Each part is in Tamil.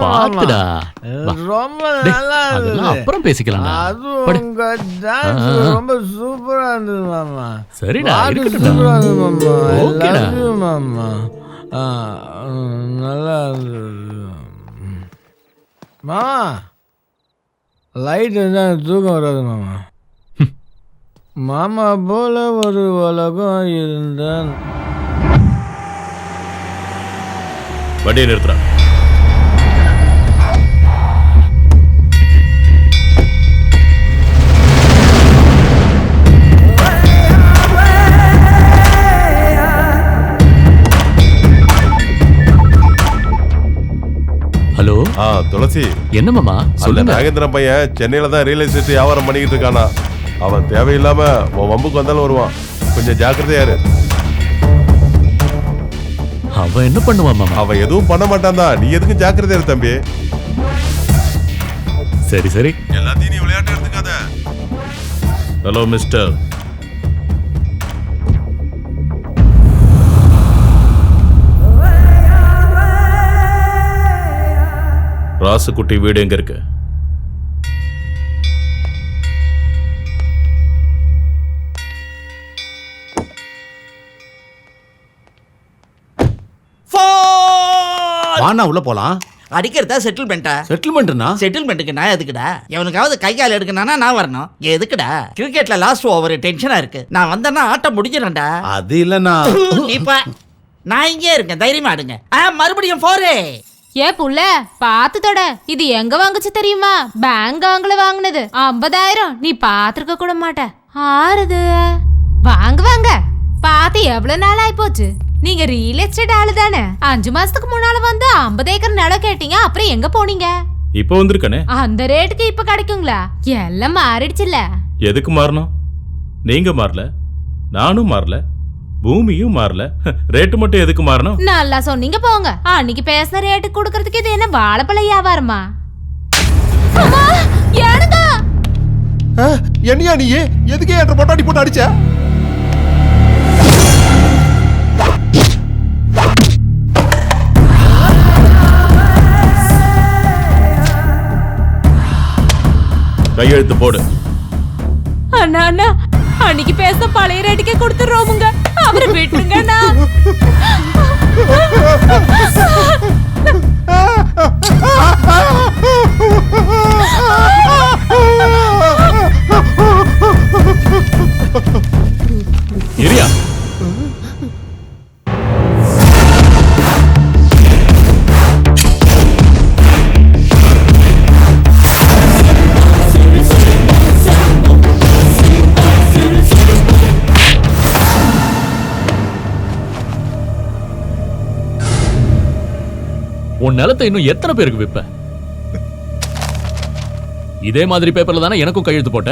பாத்துடா ரொம்ப நல்லா இருந்தது. அப்புறம் பேசிக்கலாம். அது உங்க டான்ஸ் ரொம்ப சூப்பரா இருந்தது மாமா. சரிடா, சூப்பரா இருந்தது மாமா. எல்லாத்தையும் மாமா நல்லா இருந்தது மாமா. லைட் இருந்தா தூக்கம் வராது மாமா. மாமா போல ஒரு உலகம் இருந்தான். வண்டியை நிறுத்துறா. ஹலோ. துளசி, என்ன மாமா சொல்லுங்க. நாகேந்திரன் பையன் சென்னையில தான் ரியல் எஸ்டேட் வியாபாரம் பண்ணிக்கிட்டு இருக்கானா. அவன் தேவையில்லாம உன் வம்புக்கு வந்தாலும் வருவான். கொஞ்சம் ஜாக்கிரதையா இரு. அவன் என்ன பண்ணுவான் மாமா? அவன் எதுவும் பண்ண மாட்டான் தான். நீ எதுக்கும் ஜாக்கிரதையா இரு தம்பி. சரி சரி. எல்லாத்தையும் நீ விளையாட்டு எடுத்துக்காத. Hello mister. ராசுக்குட்டி வீடு எங்க இருக்கு? வாண்ணா உள்ள போலாம். அடிக்கிறதா செட்டில்மெண்டா? செட்டில்மெண்ட்னா? செட்டில்மெண்ட்டுக்கு நான் எதுக்குடா? எவனுக்காவது கை கால் எடுக்கணும்னா நான் வரணும். எதுக்குடா? கிரிக்கெட்ல லாஸ்ட் ஓவர் டென்ஷனா இருக்கு. நான் வந்தேன்னா ஆட்டம் முடிஞ்சிடறேன்டா. அது இல்லண்ணா. இப்ப நான் இங்கே இருக்கேன், தைரியமா ஆடுங்க. மறுபடியும் போறே. ஏ புள்ள பாத்து தொட. இது எங்க வாங்குச்சு தெரியுமா? பேங்காங்ல வாங்குனது. 50,000. நீ பாத்துருக்க கூட மாட்ட. ஆறுது வாங்க வாங்க. பாத்து எவ்வளவு நாள் ஆயி போச்சு. நீங்க ரியல் எஸ்டேட் ஆளு தானே? 5 மாசத்துக்கு முன்னால வந்து 50 ஏக்கர் நிலம் கேட்டீங்க. அப்புறம் எங்க போனீங்க? இப்போ வந்திருக்கனே. அந்த ரேட்டுக்கு இப்ப கிடைக்குங்களா? எல்லாம் மாறிடுச்சுல்ல. எதுக்கு மாறணும்? நீங்க மாறல, நானும் மாறல, பூமியும் மாறல. ரேட்டு மட்டும் எதுக்கு மாறணும்? நல்லா சொன்னீங்க போங்க. அன்னைக்கு பேசின ரேட்டு கொடுக்கறதுக்கு இது என்ன வாழைப்பழ வியாபாரமா? என்னையா நீ எதுக்கே என்ற பொட்டாடி போட்டு அடிச்ச? கையெழுத்து போடு. அண்ணா அண்ணா அன்னைக்கு பேச பழைய ரேட்டுக்கே கொடுத்துறோமுங்க. அவரை விட்டுருங்கண்ணா. இரியா. உன் நிலத்தை இன்னும் எத்தனை பேருக்கு விப்ப? இதே மாதிரி பேப்பர்ல தானே எனக்கும் கையெழுத்து போட்ட.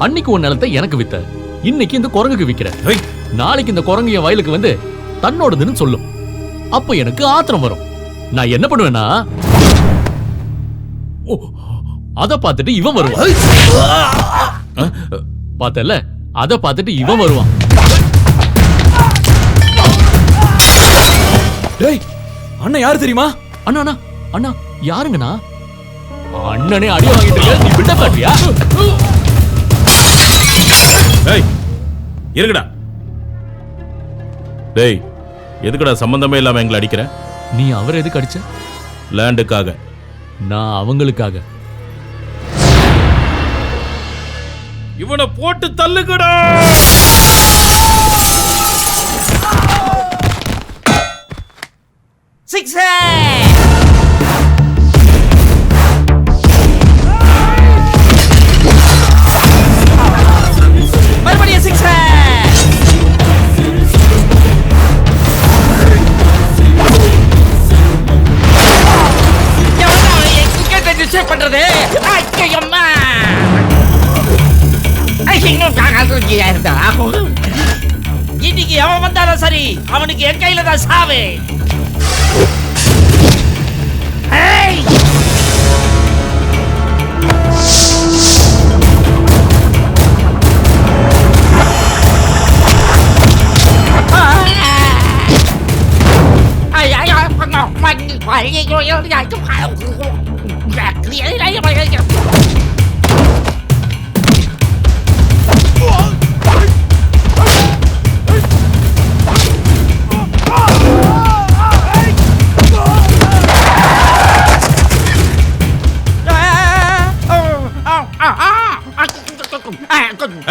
அன்னைக்கு உன் நிலத்தை எனக்கு வித்த, இன்னைக்கு இந்த குரங்குக்கு விக்கிற. நாளைக்கு இந்த குரங்கு என் வயலுக்கு வந்து தன்னோடதுன்னு சொல்லும். அப்ப எனக்கு ஆத்திரம் வரும். நான் என்ன பண்ணுவேன்னா, அத பார்த்துட்டு இவன் வருவான். பார்த்தல, அத பார்த்துட்டு இவன் வருவான். அண்ணன் யாரு தெரியுமா? அண்ணா அண்ணா அண்ணா யாருங்கண்ணா? அண்ணனே அடி வாங்கிட்டு இருக்க, நீ விட்ட பாட்டியா? டேய் இருங்கடா. டேய் எதுக்குடா சம்பந்தமே இல்லாம எங்களை அடிக்கிற? நீ அவரை எதுக்கு அடிச்ச? லேண்டுக்காக. நான் அவங்களுக்காக. இவனை போட்டு தள்ளுகடா. மறுபடியும் சிக்ஸ். கிரிக்கெட்டை டிஸ்டர்ப் பண்றது. அம்மா இன்னைக்கு எவன் வந்தாலும் சரி, அவனுக்கு என் கையில தான் சாவு.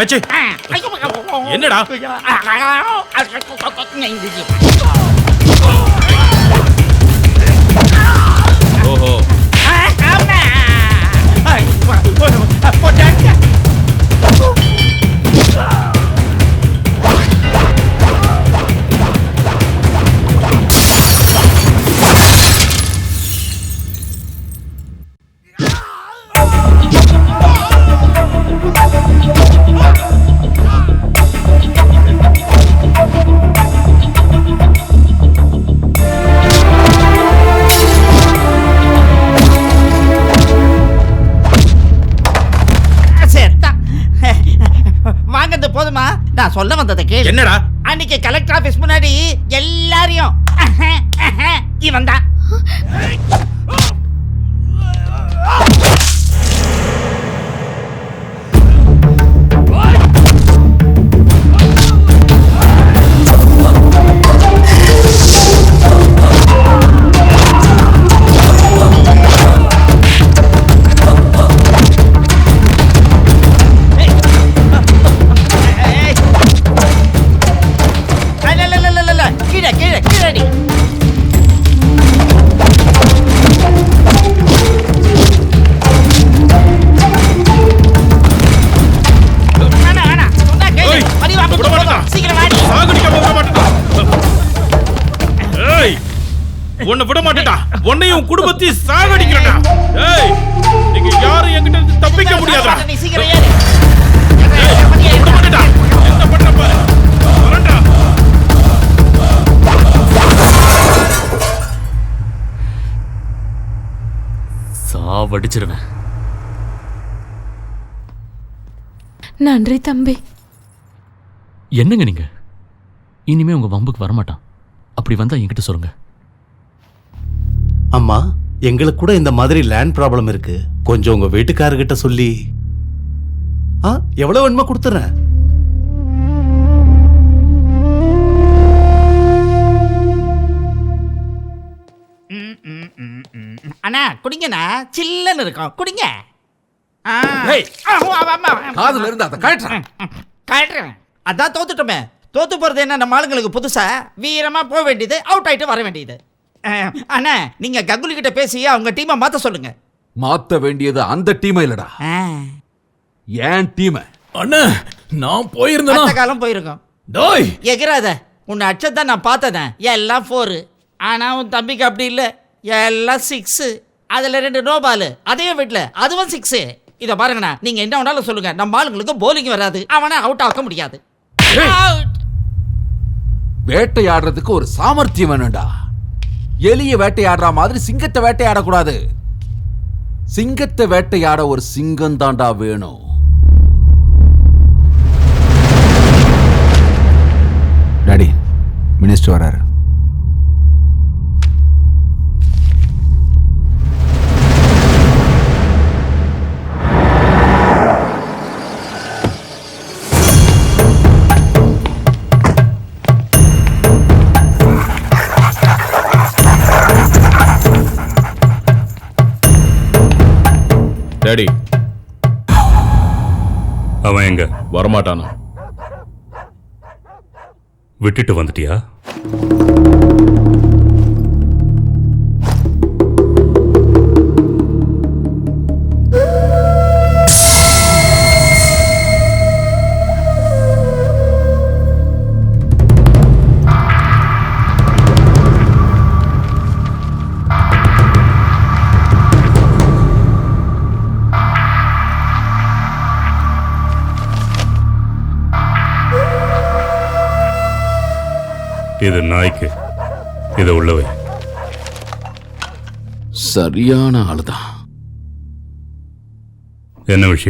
ஏச்சி, என்னடா ஓஹோ வாங்கிறது போதுமா? நான் சொல்ல வந்ததை கேளு. என்னடா அன்னைக்கு கலெக்டர் ஆபீஸ் முன்னாடி எல்லாரையும் இவன் தான். கீழே கீழே கீழடி. உன்னை விட மாட்டேடா. உன்னையும் குடும்பத்தையும் சாகடிக்கிறேன்டா. ஏய், நீங்க யாரும் என்கிட்ட இருந்து தப்பிக்க முடியாதுடா. நீ சீக்கிரம் ஏறு. விட மாட்டேடா. என்ன பண்ண பாரு. வரேன்டா. சாவடிச்சிருவேன். நன்றி தம்பி. என்னங்க நீங்க? இனிமே உங்க வம்புக்கு வரமாட்டான். அப்படி வந்தா என்கிட்ட சொல்லுங்க. அம்மா, எங்களுக்கு கூட இந்த மாதிரி லேண்ட் ப்ராப்ளம் இருக்கு. கொஞ்சம் உங்க வீட்டுக்காரர்கிட்ட சொல்லி எவ்வளவு வேணுமா கொடுத்துறேன். அண்ணா குடிங்கண்ணா, சில்லுன்னு இருக்கும், குடிங்க. காதுல இருந்து அதை கழட்டுறேன். கழட்டுறேன். அதான் தோத்துட்டோமே. தோத்து போறது என்ன நம்ம ஆளுங்களுக்கு புதுசா? வீரமா போக வேண்டியது, அவுட் ஆயிட்டு வர வேண்டியது. அண்ணா, நீங்க கங்குலி கிட்ட பேசி அவங்க டீமை மாத்த சொல்லுங்க. மாத்த வேண்டியது அந்த டீம் இல்லடா, ஏன் டீம். அண்ணா, நான் போயிருந்தேனா? அந்த காலம் போயிருக்கோம். டேய், எகிராத. உன்னை அச்சதான் நான் பார்த்ததேன். எல்லாம் 4. ஆனா உன் தம்பிக்கு அப்படி இல்லை. எல்லாம் 6. அதுல 2 நோ பால். அதே வீட்டில் அதுவும் 6. இதை பாருங்கண்ணா, நீங்க என்ன வேணாலும் சொல்லுங்க, நம்ம ஆளுங்களுக்கு போலிங் வராது. அவனை அவுட் ஆக்க முடியாது. வேட்டையாடுறதுக்கு ஒரு சாமர்த்தியம் வேணும்டா. எலிய வேட்டையாடுற மாதிரி சிங்கத்தை வேட்டையாடக்கூடாது. சிங்கத்தை வேட்டையாட ஒரு சிங்கம் தாண்டா வேணும். டாடி, மினிஸ்டர் வராரு. டாடி, அவன் எங்க? வரமாட்டானா? விட்டுட்டு வந்துட்டியா? இது நாய்க்கு, இதை உள்ளவை. சரியான ஆளுதான். என்ன விஷயம்?